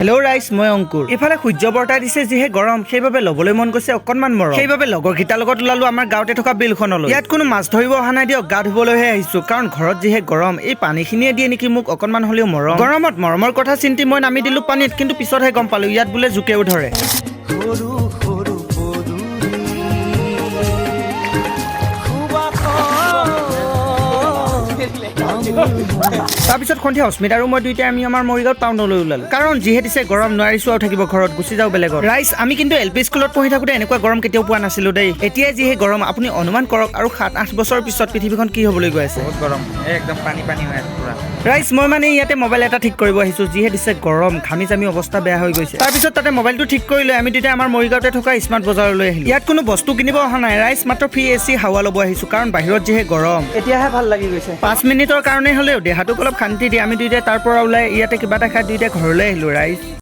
Hello' ৰাইজ, মই অংকুৰ। ইফালে সূৰ্য বৰ্তাই দিছে যিহে গৰম, সেইবাবে ল'বলৈ মন গৈছে অকণমান মৰম। সেইবাবে লগৰকেইটাৰ লগত ওলালো আমাৰ গাঁৱতে থকা বিলখনলৈ। ইয়াত কোনো মাছ ধৰিব অহা নাই দিয়ক, গা ধুবলৈহে আহিছো। কাৰণ ঘৰত যিহে গৰম, এই পানীখিনিয়ে দিয়ে নেকি মোক অকণমান হ'লেও মৰম। গৰমত মৰমৰ কথা চিন্তি মই নামি দিলো পানীত, কিন্তু পিছতহে গম পালো ইয়াত বোলে জোকেও ধৰে। তাৰপিছত সন্ধিয়া অস্মিতা আৰু মই দুইটাই আমি আমাৰ মৰিগাঁও টাউনলৈ ওলালো। কাৰণ যিহে দিছে গৰম, নোৱাৰিছো আৰু থাকিব ঘৰত, গুচি যাওঁ বেলেগত। ৰাইজ, আমি কিন্তু LP স্কুলত পঢ়ি থাকোঁতে এনেকুৱা গৰম কেতিয়াও পোৱা নাছিলো দেই। এতিয়া যিহে গৰম আপুনি অনুমান কৰক, আৰু 7-8 বছৰৰ পিছত পৃথিৱীখন কি হ'বলৈ গৈ আছে। বহুত গৰম, একদম পানী হৈ আছে পুৰা। ৰাইজ, মই মানে ইয়াতে মোবাইল এটা ঠিক কৰিব আহিছো। যিহে দিছে গৰম, ঘামি জামি অৱস্থা বেয়া হৈ গৈছে। তাৰপিছত তাতে মোবাইলটো ঠিক কৰি লৈ আমি দুটাই আমাৰ মৰিগাঁৱতে থকা স্মাৰ্ট বজাৰলৈ আহিলো। ইয়াত কোনো বস্তু কিনিব অহা নাই ৰাইজ, মাত্ৰ ফ্ৰী AC হাৱা ল'ব আহিছো। কাৰণ বাহিৰত যিহে গৰম, এতিয়াহে ভাল লাগি গৈছে। 5 মিনিটৰ কাৰণে হ'লেও দেহাটোক অলপ শান্তি দিয়ে আমি দুইটাই তাৰ পৰা ওলাই ইয়াতে কিবা এটা খাই দুইটাই ঘৰলৈ আহিলো ৰাইজ।